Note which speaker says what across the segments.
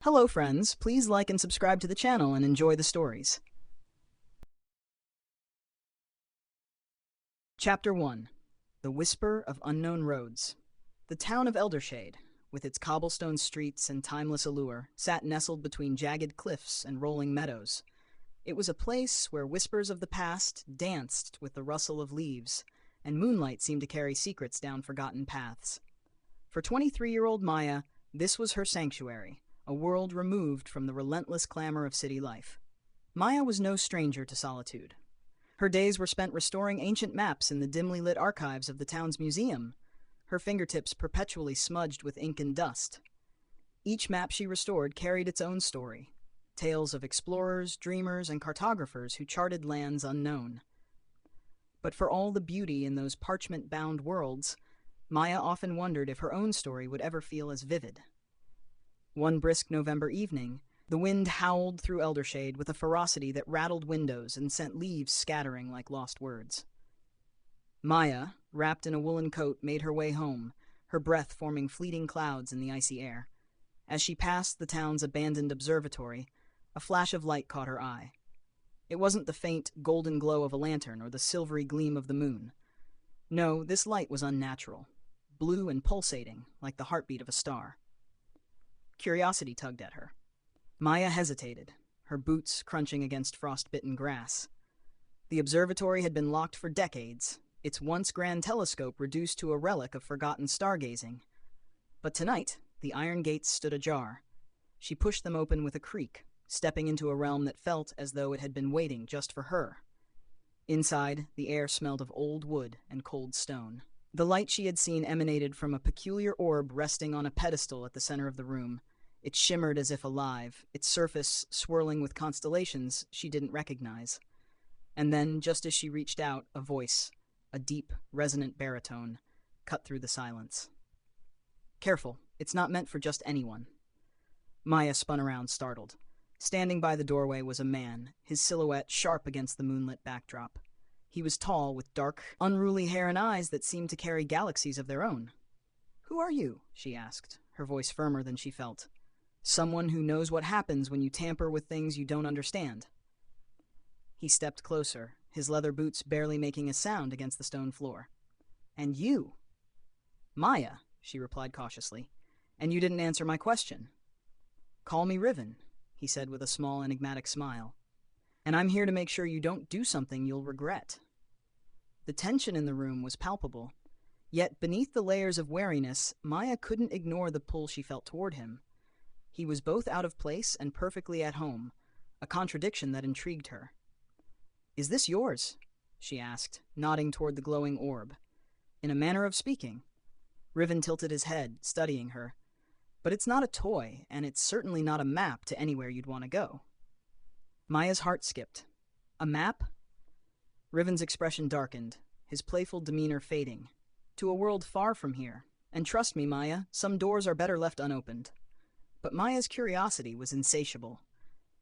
Speaker 1: Hello friends, please like and subscribe to the channel and enjoy the stories. Chapter 1. The Whisper of Unknown Roads. The town of Eldershade, with its cobblestone streets and timeless allure, sat nestled between jagged cliffs and rolling meadows. It was a place where whispers of the past danced with the rustle of leaves, and moonlight seemed to carry secrets down forgotten paths. For 23-year-old Maya, this was her sanctuary, a world removed from the relentless clamor of city life. Maya was no stranger to solitude. Her days were spent restoring ancient maps in the dimly lit archives of the town's museum, her fingertips perpetually smudged with ink and dust. Each map she restored carried its own story, tales of explorers, dreamers, and cartographers who charted lands unknown. But for all the beauty in those parchment-bound worlds, Maya often wondered if her own story would ever feel as vivid. One brisk November evening, the wind howled through Eldershade with a ferocity that rattled windows and sent leaves scattering like lost words. Maya, wrapped in a woolen coat, made her way home, her breath forming fleeting clouds in the icy air. As she passed the town's abandoned observatory, a flash of light caught her eye. It wasn't the faint, golden glow of a lantern or the silvery gleam of the moon. No, this light was unnatural, blue and pulsating, like the heartbeat of a star. Curiosity tugged at her. Maya hesitated, her boots crunching against frost-bitten grass. The observatory had been locked for decades, its once grand telescope reduced to a relic of forgotten stargazing. But tonight, the iron gates stood ajar. She pushed them open with a creak, stepping into a realm that felt as though it had been waiting just for her. Inside, the air smelled of old wood and cold stone. The light she had seen emanated from a peculiar orb resting on a pedestal at the center of the room. It shimmered as if alive, its surface swirling with constellations she didn't recognize. And then, just as she reached out, a voice, a deep, resonant baritone, cut through the silence. "Careful, it's not meant for just anyone." Maya spun around, startled. Standing by the doorway was a man, his silhouette sharp against the moonlit backdrop. He was tall, with dark, unruly hair and eyes that seemed to carry galaxies of their own. "Who are you?" she asked, her voice firmer than she felt. "Someone who knows what happens when you tamper with things you don't understand." He stepped closer, his leather boots barely making a sound against the stone floor. "And you?" "Maya," she replied cautiously. "And you didn't answer my question." "Call me Riven," he said with a small, enigmatic smile. "And I'm here to make sure you don't do something you'll regret." The tension in the room was palpable. Yet beneath the layers of wariness, Maya couldn't ignore the pull she felt toward him. He was both out of place and perfectly at home, a contradiction that intrigued her. "Is this yours?" she asked, nodding toward the glowing orb. "In a manner of speaking." Riven tilted his head, studying her. "But it's not a toy, and it's certainly not a map to anywhere you'd want to go." Maya's heart skipped. "A map?" Riven's expression darkened, his playful demeanor fading. "To a world far from here. And trust me, Maya, some doors are better left unopened." But Maya's curiosity was insatiable.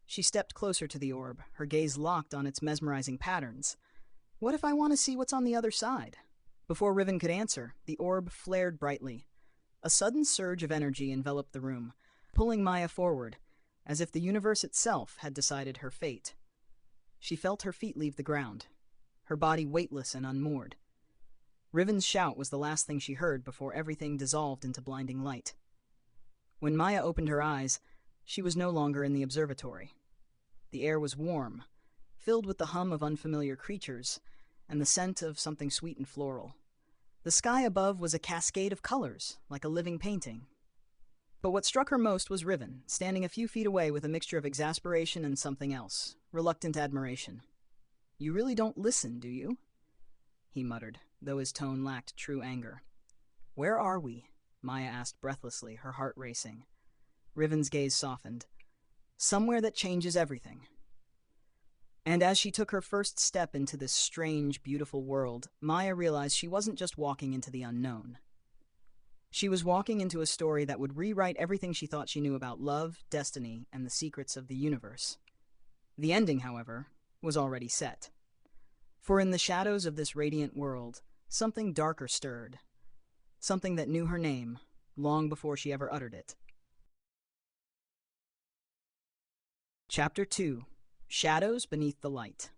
Speaker 1: She stepped closer to the orb, her gaze locked on its mesmerizing patterns. "What if I want to see what's on the other side?" Before Riven could answer, the orb flared brightly. A sudden surge of energy enveloped the room, pulling Maya forward, as if the universe itself had decided her fate. She felt her feet leave the ground, her body weightless and unmoored. Riven's shout was the last thing she heard before everything dissolved into blinding light. When Maya opened her eyes, she was no longer in the observatory. The air was warm, filled with the hum of unfamiliar creatures and the scent of something sweet and floral. The sky above was a cascade of colors, like a living painting. But what struck her most was Riven, standing a few feet away with a mixture of exasperation and something else, reluctant admiration. "You really don't listen, do you?" he muttered, though his tone lacked true anger. "Where are we?" Maya asked breathlessly, her heart racing. Riven's gaze softened. "Somewhere that changes everything." And as she took her first step into this strange, beautiful world, Maya realized she wasn't just walking into the unknown. She was walking into a story that would rewrite everything she thought she knew about love, destiny, and the secrets of the universe. The ending, however, was already set. For in the shadows of this radiant world, something darker stirred. Something that knew her name, long before she ever uttered it. Chapter 2: Shadows Beneath the Light.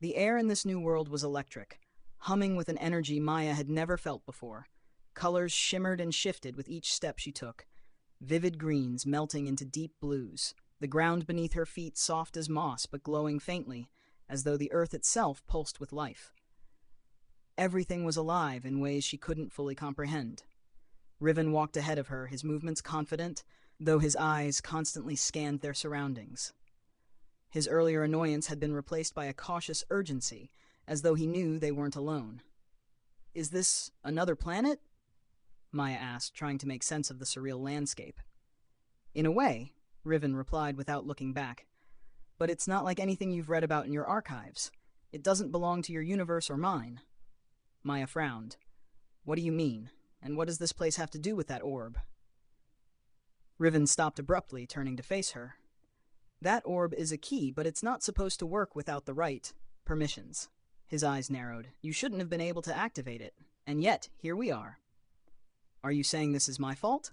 Speaker 1: The air in this new world was electric, humming with an energy Maya had never felt before. Colors shimmered and shifted with each step she took, vivid greens melting into deep blues, the ground beneath her feet soft as moss but glowing faintly, as though the earth itself pulsed with life. Everything was alive in ways she couldn't fully comprehend. Riven walked ahead of her, his movements confident, though his eyes constantly scanned their surroundings. His earlier annoyance had been replaced by a cautious urgency, as though he knew they weren't alone. "Is this another planet?" Maya asked, trying to make sense of the surreal landscape. "In a way," Riven replied without looking back. "But it's not like anything you've read about in your archives. It doesn't belong to your universe or mine." Maya frowned. "What do you mean? And what does this place have to do with that orb?" Riven stopped abruptly, turning to face her. "That orb is a key, but it's not supposed to work without the right permissions." His eyes narrowed. "You shouldn't have been able to activate it. And yet, here we are." "Are you saying this is my fault?"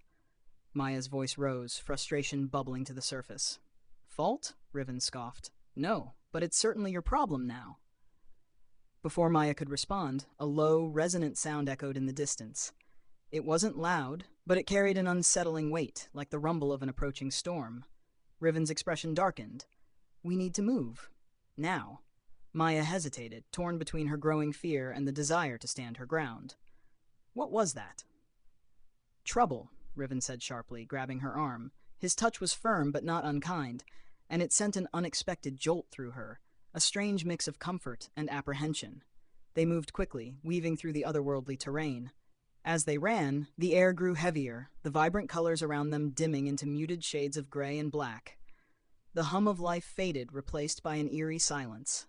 Speaker 1: Maya's voice rose, frustration bubbling to the surface. "Fault?" Riven scoffed. "No, but it's certainly your problem now." Before Maya could respond, a low, resonant sound echoed in the distance. It wasn't loud, but it carried an unsettling weight, like the rumble of an approaching storm. Riven's expression darkened. "We need to move. Now." Maya hesitated, torn between her growing fear and the desire to stand her ground. "What was that?" "Trouble," Riven said sharply, grabbing her arm. His touch was firm but not unkind, and it sent an unexpected jolt through her, a strange mix of comfort and apprehension. They moved quickly, weaving through the otherworldly terrain. As they ran, the air grew heavier, the vibrant colors around them dimming into muted shades of gray and black. The hum of life faded, replaced by an eerie silence.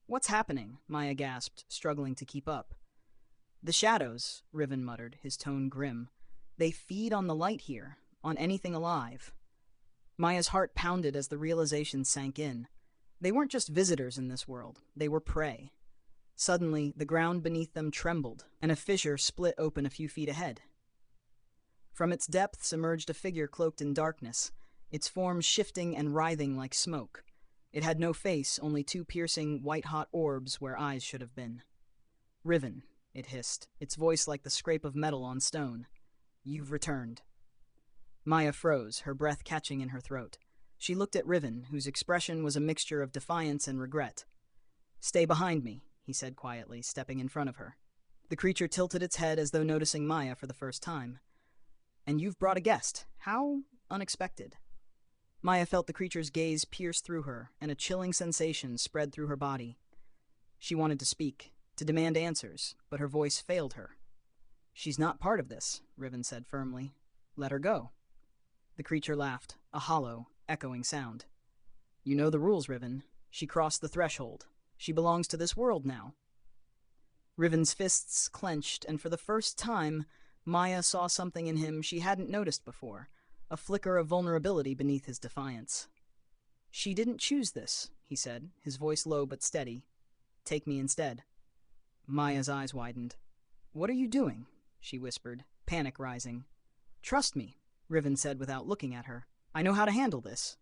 Speaker 1: "What's happening?" Maya gasped, struggling to keep up. "The shadows," Riven muttered, his tone grim. "They feed on the light here, on anything alive." Maya's heart pounded as the realization sank in. They weren't just visitors in this world, they were prey. Suddenly, the ground beneath them trembled, and a fissure split open a few feet ahead. From its depths emerged a figure cloaked in darkness, its form shifting and writhing like smoke. It had no face, only two piercing, white-hot orbs where eyes should have been. "Riven," it hissed, its voice like the scrape of metal on stone. "You've returned." Maya froze, her breath catching in her throat. She looked at Riven, whose expression was a mixture of defiance and regret. "Stay behind me," he said quietly, stepping in front of her. The creature tilted its head as though noticing Maya for the first time. "And you've brought a guest. How unexpected." Maya felt the creature's gaze pierce through her, and a chilling sensation spread through her body. She wanted to speak, to demand answers, but her voice failed her. "She's not part of this," Riven said firmly. "Let her go." The creature laughed, a hollow, echoing sound. "You know the rules, Riven. She crossed the threshold. She belongs to this world now." Riven's fists clenched, and for the first time, Maya saw something in him she hadn't noticed before, a flicker of vulnerability beneath his defiance. "She didn't choose this," he said, his voice low but steady. "Take me instead." Maya's eyes widened. "What are you doing?" she whispered, panic rising. "Trust me," Riven said without looking at her. "I know how to handle this."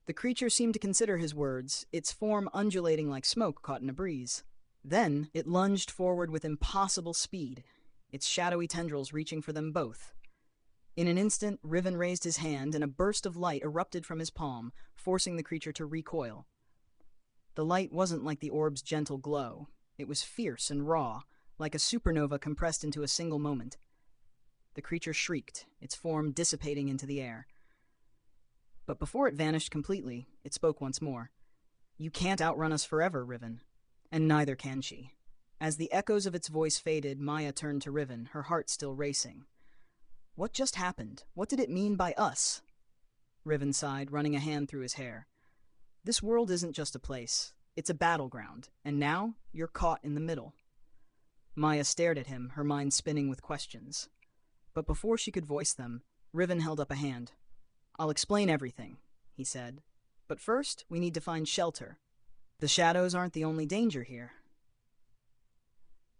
Speaker 1: The creature seemed to consider his words, its form undulating like smoke caught in a breeze. Then it lunged forward with impossible speed, its shadowy tendrils reaching for them both. In an instant, Riven raised his hand, and a burst of light erupted from his palm, forcing the creature to recoil. The light wasn't like the orb's gentle glow. It was fierce and raw, like a supernova compressed into a single moment. The creature shrieked, its form dissipating into the air. But before it vanished completely, it spoke once more. "You can't outrun us forever, Riven." And neither can she. As the echoes of its voice faded, Maya turned to Riven, her heart still racing. "What just happened? What did it mean by us?" Riven sighed, running a hand through his hair. "This world isn't just a place. It's a battleground, and now you're caught in the middle." Maya stared at him, her mind spinning with questions. But before she could voice them, Riven held up a hand. "I'll explain everything," he said. "But first, we need to find shelter. The shadows aren't the only danger here."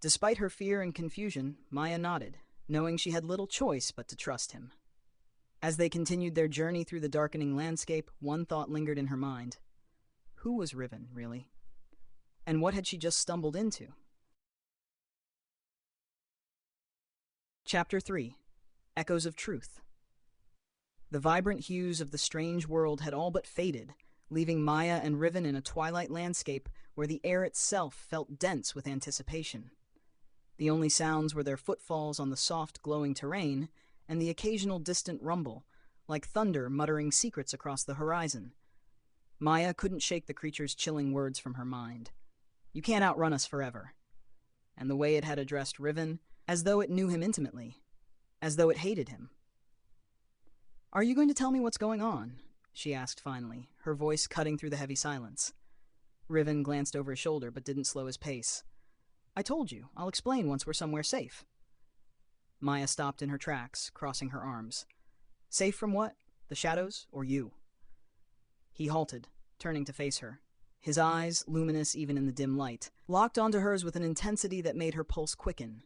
Speaker 1: Despite her fear and confusion, Maya nodded, knowing she had little choice but to trust him. As they continued their journey through the darkening landscape, one thought lingered in her mind. Who was Riven, really? And what had she just stumbled into? Chapter 3. Echoes of Truth. The vibrant hues of the strange world had all but faded, leaving Maya and Riven in a twilight landscape where the air itself felt dense with anticipation. The only sounds were their footfalls on the soft, glowing terrain and the occasional distant rumble, like thunder muttering secrets across the horizon. Maya couldn't shake the creature's chilling words from her mind. You can't outrun us forever. And the way it had addressed Riven, as though it knew him intimately, as though it hated him. Are you going to tell me what's going on? She asked finally, her voice cutting through the heavy silence. Riven glanced over his shoulder but didn't slow his pace. I told you, I'll explain once we're somewhere safe. Maya stopped in her tracks, crossing her arms. Safe from what? The shadows or you? He halted, turning to face her. His eyes, luminous even in the dim light, locked onto hers with an intensity that made her pulse quicken.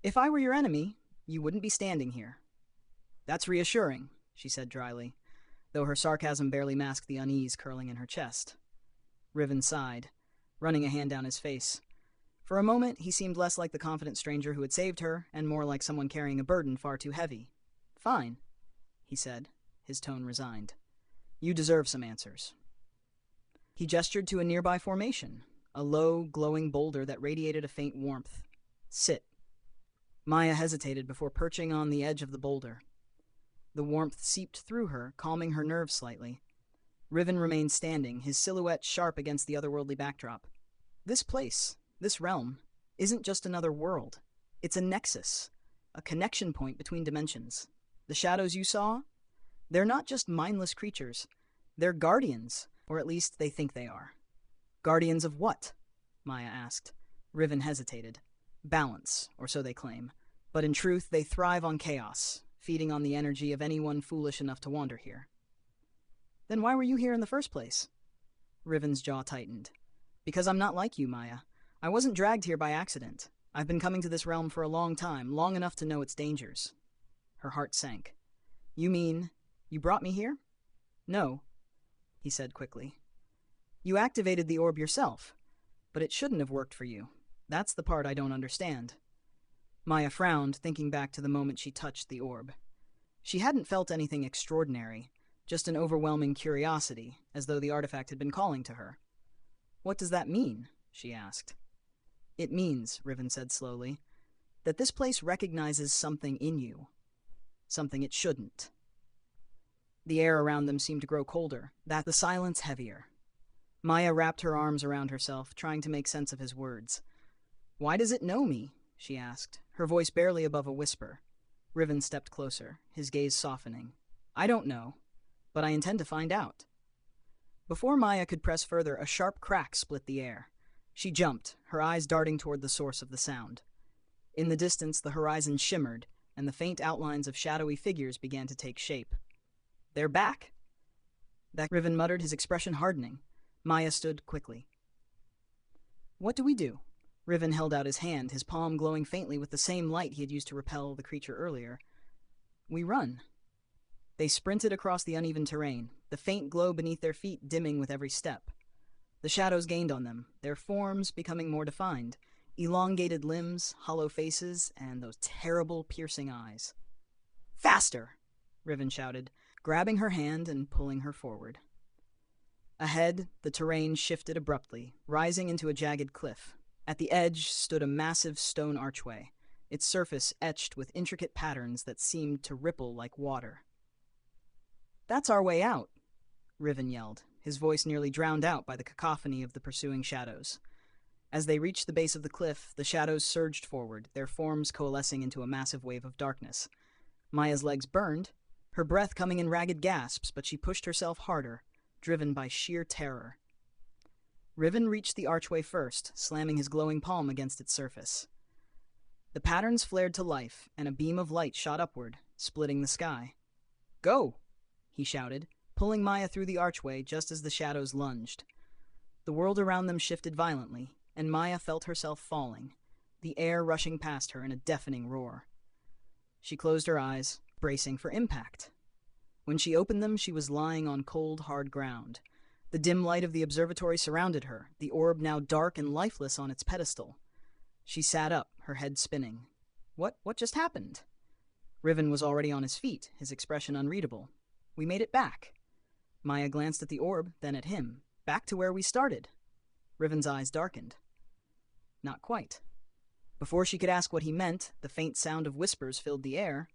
Speaker 1: If I were your enemy, you wouldn't be standing here. That's reassuring, she said dryly, though her sarcasm barely masked the unease curling in her chest. Riven sighed, running a hand down his face. For a moment, he seemed less like the confident stranger who had saved her, and more like someone carrying a burden far too heavy. Fine, he said, his tone resigned. You deserve some answers. He gestured to a nearby formation, a low, glowing boulder that radiated a faint warmth. Sit. Maya hesitated before perching on the edge of the boulder. The warmth seeped through her, calming her nerves slightly. Riven remained standing, his silhouette sharp against the otherworldly backdrop. This place, this realm, isn't just another world. It's a nexus, a connection point between dimensions. The shadows you saw? They're not just mindless creatures. They're guardians, or at least they think they are. Guardians of what? Maya asked. Riven hesitated. Balance, or so they claim. But in truth, they thrive on chaos, feeding on the energy of anyone foolish enough to wander here. Then why were you here in the first place? Riven's jaw tightened. Because I'm not like you, Maya. I wasn't dragged here by accident. I've been coming to this realm for a long time, long enough to know its dangers. Her heart sank. You mean, you brought me here? No, he said quickly. You activated the orb yourself, but it shouldn't have worked for you. That's the part I don't understand. Maya frowned, thinking back to the moment she touched the orb. She hadn't felt anything extraordinary, just an overwhelming curiosity, as though the artifact had been calling to her. What does that mean? She asked. It means, Riven said slowly, that this place recognizes something in you. Something it shouldn't. The air around them seemed to grow colder, the silence heavier. Maya wrapped her arms around herself, trying to make sense of his words. Why does it know me? She asked, her voice barely above a whisper. Riven stepped closer, his gaze softening. I don't know, but I intend to find out. Before Maya could press further, a sharp crack split the air. She jumped, her eyes darting toward the source of the sound. In the distance, the horizon shimmered, and the faint outlines of shadowy figures began to take shape. They're back! That Riven muttered, his expression hardening. Maya stood quickly. What do we do? Riven held out his hand, his palm glowing faintly with the same light he had used to repel the creature earlier. We run. They sprinted across the uneven terrain, the faint glow beneath their feet dimming with every step. The shadows gained on them, their forms becoming more defined, elongated limbs, hollow faces, and those terrible, piercing eyes. Faster! Riven shouted, grabbing her hand and pulling her forward. Ahead, the terrain shifted abruptly, rising into a jagged cliff. At the edge stood a massive stone archway, its surface etched with intricate patterns that seemed to ripple like water. That's our way out, Riven yelled, his voice nearly drowned out by the cacophony of the pursuing shadows. As they reached the base of the cliff, the shadows surged forward, their forms coalescing into a massive wave of darkness. Maya's legs burned, her breath coming in ragged gasps, but she pushed herself harder, driven by sheer terror. Riven reached the archway first, slamming his glowing palm against its surface. The patterns flared to life, and a beam of light shot upward, splitting the sky. Go! He shouted, pulling Maya through the archway just as the shadows lunged. The world around them shifted violently, and Maya felt herself falling, the air rushing past her in a deafening roar. She closed her eyes, bracing for impact. When she opened them, she was lying on cold, hard ground. The dim light of the observatory surrounded her, the orb now dark and lifeless on its pedestal. She sat up, her head spinning. What just happened? Riven was already on his feet, his expression unreadable. We made it back. Maya glanced at the orb, then at him. Back to where we started. Riven's eyes darkened. Not quite. Before she could ask what he meant, the faint sound of whispers filled the air,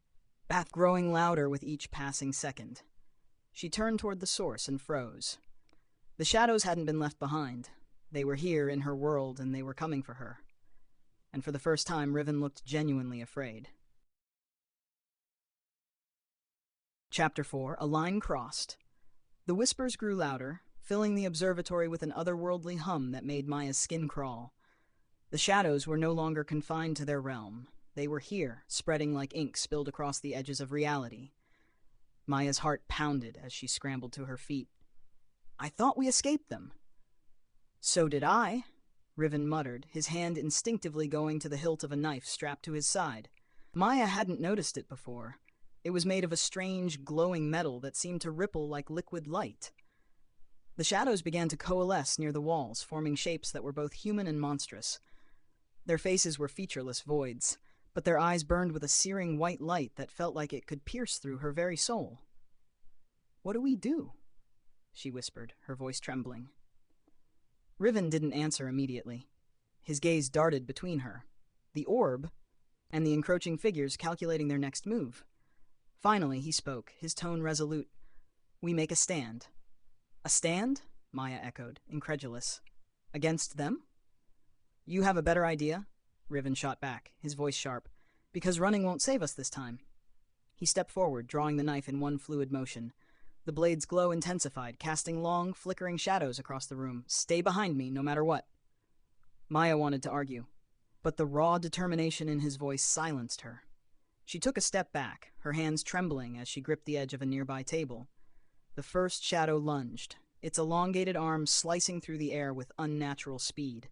Speaker 1: growing louder with each passing second. She turned toward the source and froze. The shadows hadn't been left behind. They were here in her world, and they were coming for her. And for the first time, Riven looked genuinely afraid. Chapter 4, A Line Crossed. The whispers grew louder, filling the observatory with an otherworldly hum that made Maya's skin crawl. The shadows were no longer confined to their realm. They were here, spreading like ink spilled across the edges of reality. Maya's heart pounded as she scrambled to her feet. I thought we escaped them. So did I, Riven muttered, his hand instinctively going to the hilt of a knife strapped to his side. Maya hadn't noticed it before. It was made of a strange, glowing metal that seemed to ripple like liquid light. The shadows began to coalesce near the walls, forming shapes that were both human and monstrous. Their faces were featureless voids, but their eyes burned with a searing white light that felt like it could pierce through her very soul. What do we do? She whispered, her voice trembling. Riven didn't answer immediately. His gaze darted between her, the orb, and the encroaching figures calculating their next move. Finally, he spoke, his tone resolute. We make a stand. A stand? Maya echoed, incredulous. Against them? You have a better idea? Riven shot back, his voice sharp. Because running won't save us this time. He stepped forward, drawing the knife in one fluid motion. The blade's glow intensified, casting long, flickering shadows across the room. Stay behind me, no matter what. Maya wanted to argue, but the raw determination in his voice silenced her. She took a step back, her hands trembling as she gripped the edge of a nearby table. The first shadow lunged, its elongated arm slicing through the air with unnatural speed.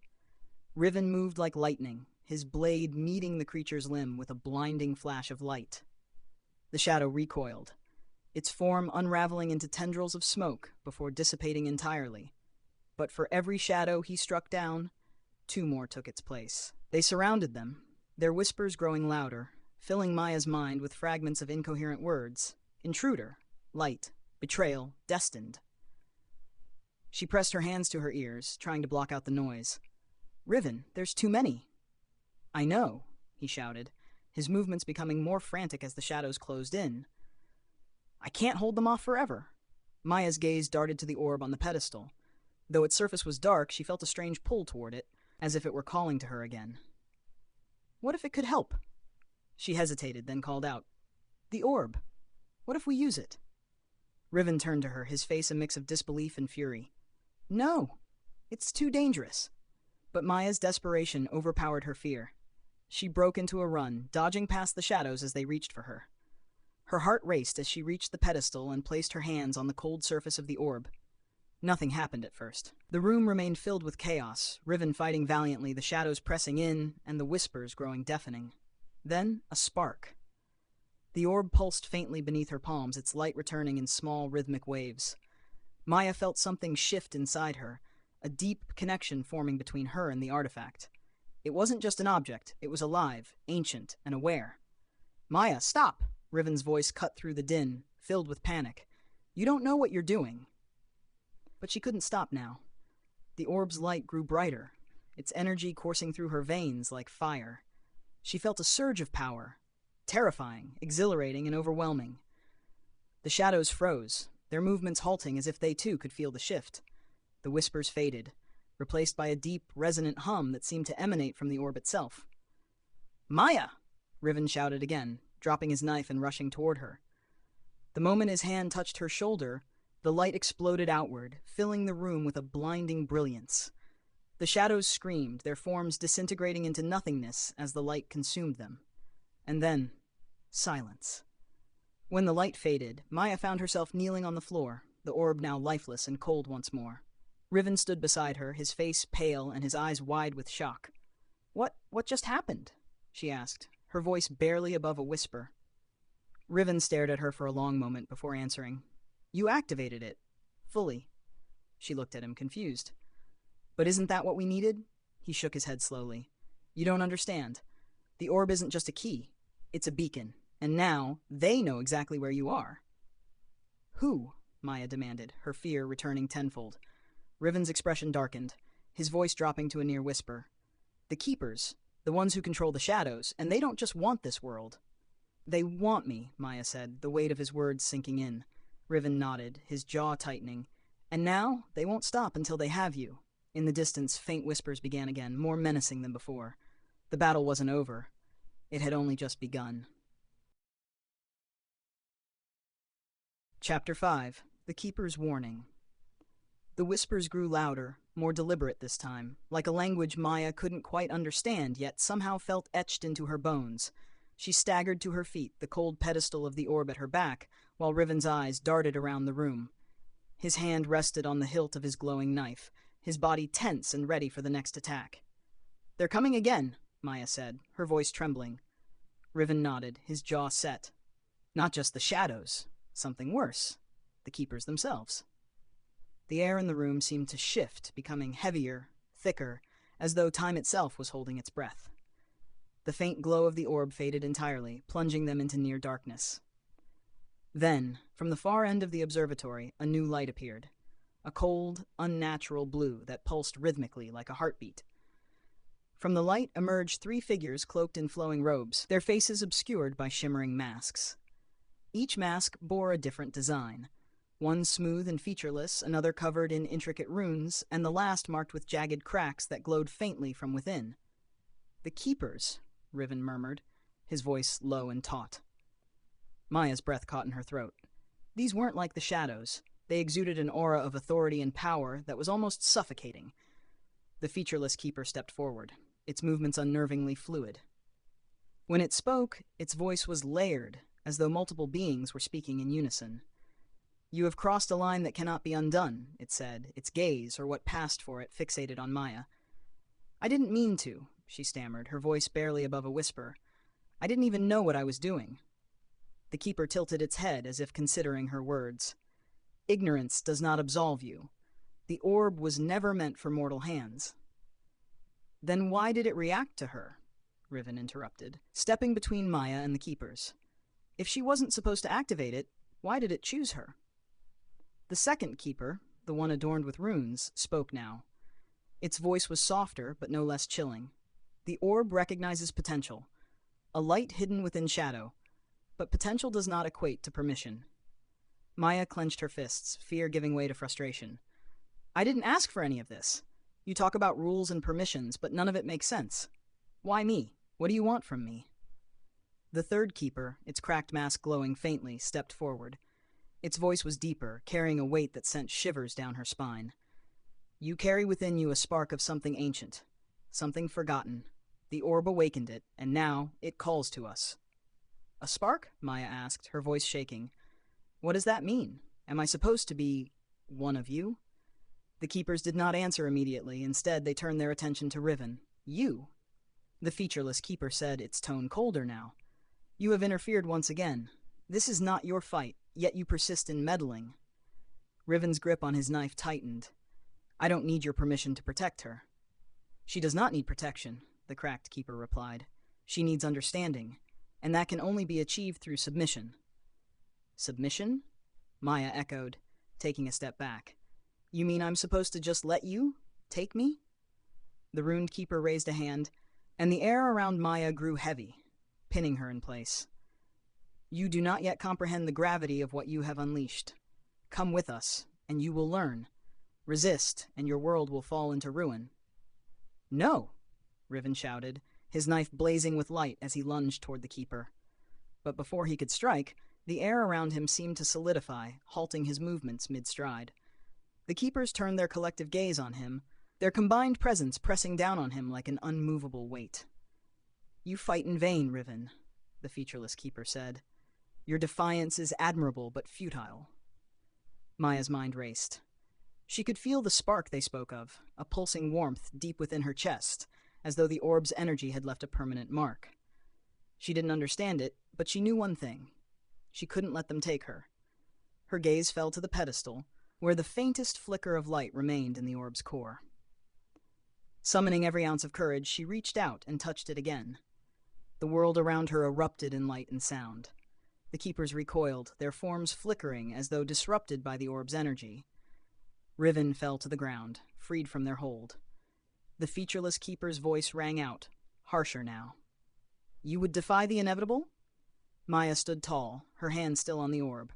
Speaker 1: Riven moved like lightning, his blade meeting the creature's limb with a blinding flash of light. The shadow recoiled, its form unraveling into tendrils of smoke before dissipating entirely. But for every shadow he struck down, two more took its place. They surrounded them, their whispers growing louder, filling Maya's mind with fragments of incoherent words. Intruder, light, betrayal, destined. She pressed her hands to her ears, trying to block out the noise. Riven, there's too many. I know, he shouted, his movements becoming more frantic as the shadows closed in. I can't hold them off forever. Maya's gaze darted to the orb on the pedestal. Though its surface was dark, she felt a strange pull toward it, as if it were calling to her again. What if it could help? She hesitated, then called out. The orb. What if we use it? Riven turned to her, his face a mix of disbelief and fury. No, it's too dangerous. But Maya's desperation overpowered her fear. She broke into a run, dodging past the shadows as they reached for her. Her heart raced as she reached the pedestal and placed her hands on the cold surface of the orb. Nothing happened at first. The room remained filled with chaos, Riven fighting valiantly, the shadows pressing in, and the whispers growing deafening. Then, a spark. The orb pulsed faintly beneath her palms, its light returning in small, rhythmic waves. Maya felt something shift inside her, a deep connection forming between her and the artifact. It wasn't just an object, it was alive, ancient, and aware. Maya, stop! Riven's voice cut through the din, filled with panic. You don't know what you're doing. But she couldn't stop now. The orb's light grew brighter, its energy coursing through her veins like fire. She felt a surge of power, terrifying, exhilarating, and overwhelming. The shadows froze, their movements halting as if they too could feel the shift. The whispers faded, replaced by a deep, resonant hum that seemed to emanate from the orb itself. Maya! Riven shouted again, dropping his knife and rushing toward her. The moment his hand touched her shoulder, the light exploded outward, filling the room with a blinding brilliance. The shadows screamed, their forms disintegrating into nothingness as the light consumed them. And then, silence. When the light faded, Maya found herself kneeling on the floor, the orb now lifeless and cold once more. Riven stood beside her, his face pale and his eyes wide with shock. What just happened? She asked, her voice barely above a whisper. Riven stared at her for a long moment before answering. You activated it. Fully. She looked at him, confused. But isn't that what we needed? He shook his head slowly. You don't understand. The orb isn't just a key. It's a beacon. And now, they know exactly where you are. Who? Maya demanded, her fear returning tenfold. Riven's expression darkened, his voice dropping to a near whisper. The Keepers. The ones who control the shadows, and they don't just want this world. They want me, Maya said, the weight of his words sinking in. Riven nodded, his jaw tightening. And now, they won't stop until they have you. In the distance, faint whispers began again, more menacing than before. The battle wasn't over. It had only just begun. Chapter 5. The Keeper's Warning. The whispers grew louder, more deliberate this time, like a language Maya couldn't quite understand, yet somehow felt etched into her bones. She staggered to her feet, the cold pedestal of the orb at her back, while Riven's eyes darted around the room. His hand rested on the hilt of his glowing knife, his body tense and ready for the next attack. They're coming again, Maya said, her voice trembling. Riven nodded, his jaw set. Not just the shadows. Something worse. The Keepers themselves. The air in the room seemed to shift, becoming heavier, thicker, as though time itself was holding its breath. The faint glow of the orb faded entirely, plunging them into near darkness. Then, from the far end of the observatory, a new light appeared. A cold, unnatural blue that pulsed rhythmically like a heartbeat. From the light emerged 3 figures cloaked in flowing robes, their faces obscured by shimmering masks. Each mask bore a different design. One smooth and featureless, another covered in intricate runes, and the last marked with jagged cracks that glowed faintly from within. The Keepers, Riven murmured, his voice low and taut. Maya's breath caught in her throat. These weren't like the shadows. They exuded an aura of authority and power that was almost suffocating. The featureless Keeper stepped forward, its movements unnervingly fluid. When it spoke, its voice was layered, as though multiple beings were speaking in unison. You have crossed a line that cannot be undone, it said, its gaze, or what passed for it, fixated on Maya. I didn't mean to, she stammered, her voice barely above a whisper. I didn't even know what I was doing. The Keeper tilted its head as if considering her words. Ignorance does not absolve you. The orb was never meant for mortal hands. Then why did it react to her? Riven interrupted, stepping between Maya and the Keepers. If she wasn't supposed to activate it, why did it choose her? The second Keeper, the one adorned with runes, spoke now. Its voice was softer, but no less chilling. The orb recognizes potential, a light hidden within shadow, but potential does not equate to permission. Maya clenched her fists, fear giving way to frustration. I didn't ask for any of this. You talk about rules and permissions, but none of it makes sense. Why me? What do you want from me? The third Keeper, its cracked mask glowing faintly, stepped forward. Its voice was deeper, carrying a weight that sent shivers down her spine. You carry within you a spark of something ancient, something forgotten. The orb awakened it, and now it calls to us. A spark? Maya asked, her voice shaking. What does that mean? Am I supposed to be one of you? The Keepers did not answer immediately. Instead, they turned their attention to Riven. You? The featureless Keeper said, its tone colder now. You have interfered once again. This is not your fight, yet you persist in meddling. Riven's grip on his knife tightened. I don't need your permission to protect her. She does not need protection, the cracked Keeper replied. She needs understanding, and that can only be achieved through submission. Submission? Maya echoed, taking a step back. You mean I'm supposed to just let you? Take me? The runed Keeper raised a hand, and the air around Maya grew heavy, pinning her in place. You do not yet comprehend the gravity of what you have unleashed. Come with us, and you will learn. Resist, and your world will fall into ruin. No, Riven shouted, his knife blazing with light as he lunged toward the Keeper. But before he could strike, the air around him seemed to solidify, halting his movements mid-stride. The Keepers turned their collective gaze on him, their combined presence pressing down on him like an unmovable weight. You fight in vain, Riven, the featureless Keeper said. Your defiance is admirable but futile. Maya's mind raced. She could feel the spark they spoke of, a pulsing warmth deep within her chest, as though the orb's energy had left a permanent mark. She didn't understand it, but she knew one thing. She couldn't let them take her. Her gaze fell to the pedestal, where the faintest flicker of light remained in the orb's core. Summoning every ounce of courage, she reached out and touched it again. The world around her erupted in light and sound. The keepers recoiled, their forms flickering as though disrupted by the orb's energy. Riven fell to the ground, freed from their hold. The featureless keeper's voice rang out, harsher now. "You would defy the inevitable?" Maya stood tall, her hand still on the orb.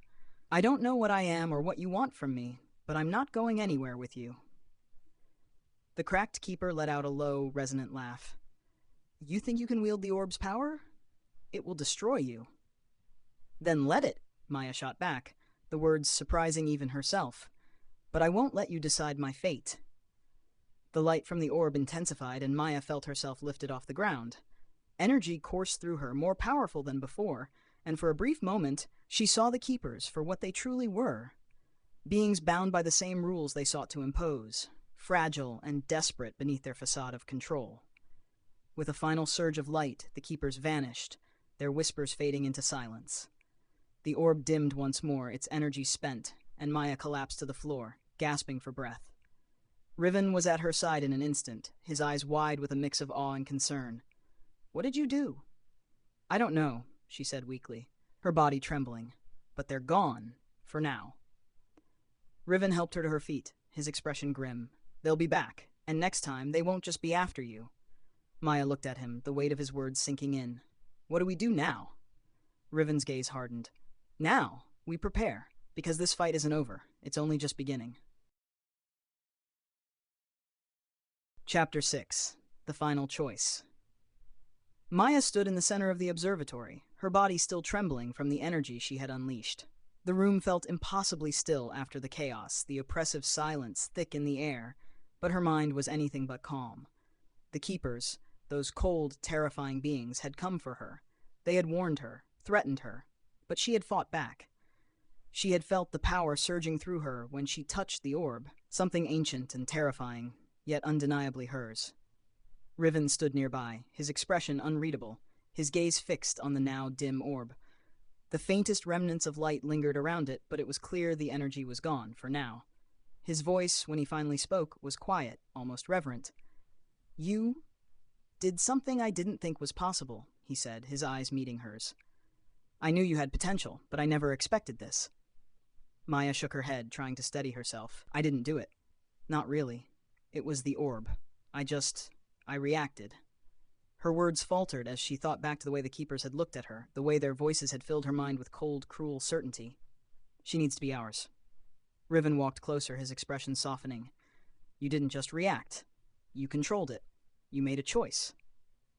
Speaker 1: "I don't know what I am or what you want from me, but I'm not going anywhere with you." The cracked keeper let out a low, resonant laugh. "You think you can wield the orb's power? It will destroy you." "Then let it," Maya shot back, the words surprising even herself. "But I won't let you decide my fate." The light from the orb intensified, and Maya felt herself lifted off the ground. Energy coursed through her, more powerful than before, and for a brief moment, she saw the keepers for what they truly were. Beings bound by the same rules they sought to impose, fragile and desperate beneath their facade of control. With a final surge of light, the keepers vanished, their whispers fading into silence. The orb dimmed once more, its energy spent, and Maya collapsed to the floor, gasping for breath. Riven was at her side in an instant, his eyes wide with a mix of awe and concern. "What did you do?" "I don't know," she said weakly, her body trembling. "But they're gone, for now." Riven helped her to her feet, his expression grim. "They'll be back, and next time they won't just be after you." Maya looked at him, the weight of his words sinking in. "What do we do now?" Riven's gaze hardened. "Now, we prepare, because this fight isn't over. It's only just beginning." Chapter 6. The Final Choice. Maya stood in the center of the observatory, her body still trembling from the energy she had unleashed. The room felt impossibly still after the chaos, the oppressive silence thick in the air, but her mind was anything but calm. The keepers, those cold, terrifying beings, had come for her. They had warned her, threatened her, but she had fought back. She had felt the power surging through her when she touched the orb, something ancient and terrifying, yet undeniably hers. Riven stood nearby, his expression unreadable, his gaze fixed on the now dim orb. The faintest remnants of light lingered around it, but it was clear the energy was gone, for now. His voice, when he finally spoke, was quiet, almost reverent. "You did something I didn't think was possible," he said, his eyes meeting hers. "I knew you had potential, but I never expected this." Maya shook her head, trying to steady herself. "I didn't do it. Not really. It was the orb. I reacted." Her words faltered as she thought back to the way the keepers had looked at her, the way their voices had filled her mind with cold, cruel certainty. "She needs to be ours." Riven walked closer, his expression softening. "You didn't just react. You controlled it. You made a choice."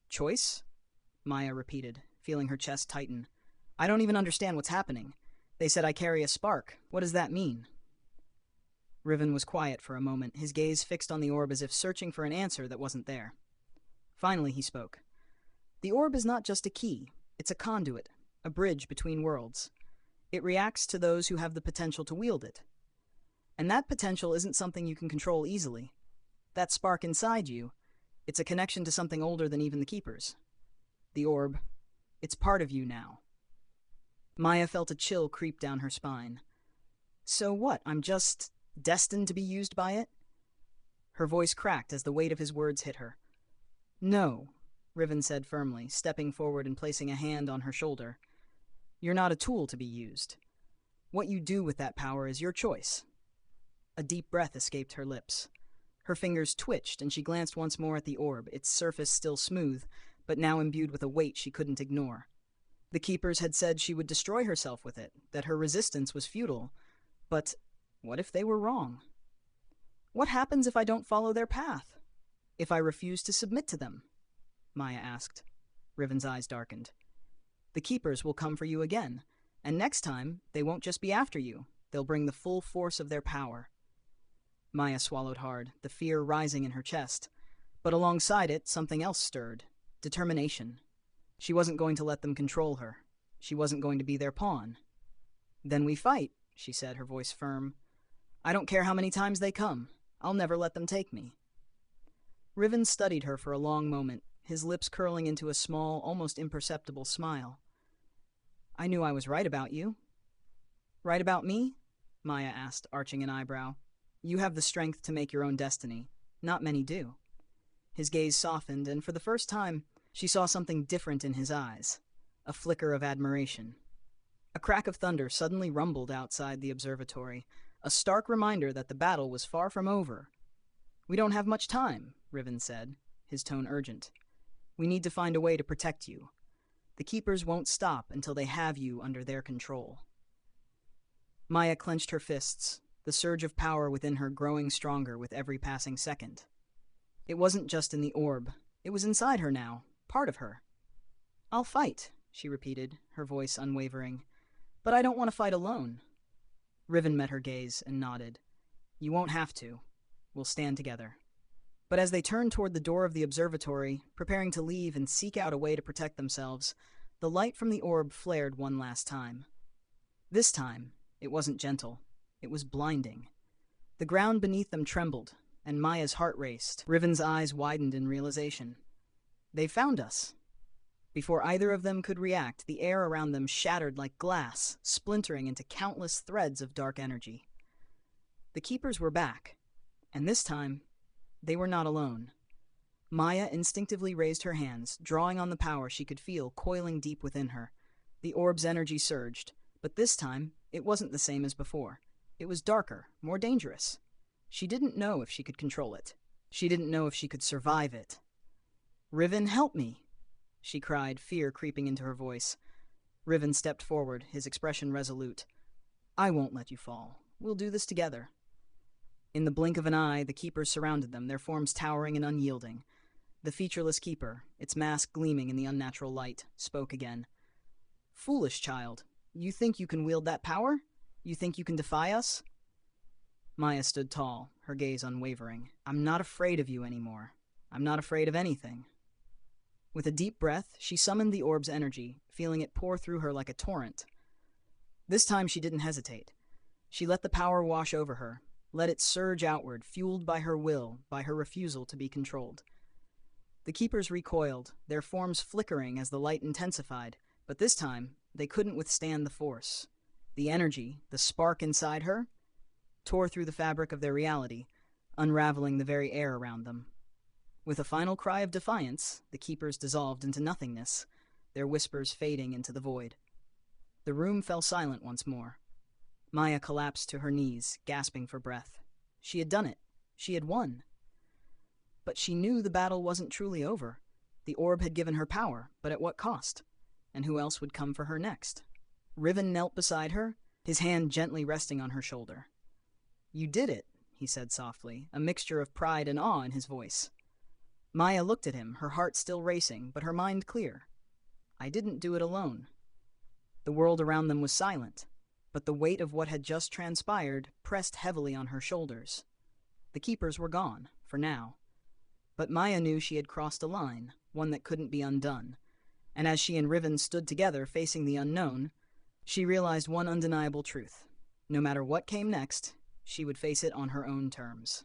Speaker 1: "Choice?" Maya repeated, feeling her chest tighten. "I don't even understand what's happening. They said I carry a spark. What does that mean?" Riven was quiet for a moment, his gaze fixed on the orb as if searching for an answer that wasn't there. Finally he spoke. "The orb is not just a key. It's a conduit, a bridge between worlds. It reacts to those who have the potential to wield it. And that potential isn't something you can control easily. That spark inside you, it's a connection to something older than even the keepers. The orb, it's part of you now." Maya felt a chill creep down her spine. "So what, I'm just destined to be used by it?" Her voice cracked as the weight of his words hit her. "No," Riven said firmly, stepping forward and placing a hand on her shoulder. "You're not a tool to be used. What you do with that power is your choice." A deep breath escaped her lips. Her fingers twitched and she glanced once more at the orb, its surface still smooth, but now imbued with a weight she couldn't ignore. The keepers had said she would destroy herself with it, that her resistance was futile. But what if they were wrong? What happens if I don't follow their path? If I refuse to submit to them? Maya asked. Riven's eyes darkened. "The keepers will come for you again, and next time they won't just be after you, they'll bring the full force of their power." Maya swallowed hard, the fear rising in her chest. But alongside it, something else stirred. Determination. She wasn't going to let them control her. She wasn't going to be their pawn. "Then we fight," she said, her voice firm. "I don't care how many times they come. I'll never let them take me." Riven studied her for a long moment, his lips curling into a small, almost imperceptible smile. I knew I was right about you. Right about me? Maya asked, arching an eyebrow. You have the strength to make your own destiny. Not many do. His gaze softened, and for the first time, she saw something different in his eyes. A flicker of admiration. A crack of thunder suddenly rumbled outside the observatory, a stark reminder that the battle was far from over. We don't have much time, Riven said, his tone urgent. We need to find a way to protect you. The Keepers won't stop until they have you under their control. Maya clenched her fists, the surge of power within her growing stronger with every passing second. It wasn't just in the orb. It was inside her now, part of her. I'll fight, she repeated, her voice unwavering. But I don't want to fight alone. Riven met her gaze and nodded. You won't have to. We'll stand together. But as they turned toward the door of the observatory, preparing to leave and seek out a way to protect themselves, the light from the orb flared one last time. This time, it wasn't gentle. It was blinding. The ground beneath them trembled, and Maya's heart raced. Riven's eyes widened in realization. They found us. Before either of them could react, the air around them shattered like glass, splintering into countless threads of dark energy. The Keepers were back, and this time, they were not alone. Maya instinctively raised her hands, drawing on the power she could feel coiling deep within her. The orb's energy surged, but this time, it wasn't the same as before. It was darker, more dangerous. She didn't know if she could control it. She didn't know if she could survive it. Riven, help me, she cried, fear creeping into her voice. Riven stepped forward, his expression resolute. I won't let you fall. We'll do this together. In the blink of an eye, the Keepers surrounded them, their forms towering and unyielding. The featureless Keeper, its mask gleaming in the unnatural light, spoke again. Foolish child, you think you can wield that power? You think you can defy us? Maya stood tall, her gaze unwavering. I'm not afraid of you anymore. I'm not afraid of anything. With a deep breath, she summoned the orb's energy, feeling it pour through her like a torrent. This time she didn't hesitate. She let the power wash over her, let it surge outward, fueled by her will, by her refusal to be controlled. The Keepers recoiled, their forms flickering as the light intensified, but this time they couldn't withstand the force. The energy, the spark inside her, tore through the fabric of their reality, unraveling the very air around them. With a final cry of defiance, the Keepers dissolved into nothingness, their whispers fading into the void. The room fell silent once more. Maya collapsed to her knees, gasping for breath. She had done it. She had won. But she knew the battle wasn't truly over. The orb had given her power, but at what cost? And who else would come for her next? Riven knelt beside her, his hand gently resting on her shoulder. You did it, he said softly, a mixture of pride and awe in his voice. Maya looked at him, her heart still racing, but her mind clear. I didn't do it alone. The world around them was silent, but the weight of what had just transpired pressed heavily on her shoulders. The Keepers were gone, for now. But Maya knew she had crossed a line, one that couldn't be undone, and as she and Riven stood together facing the unknown, she realized one undeniable truth. No matter what came next, she would face it on her own terms.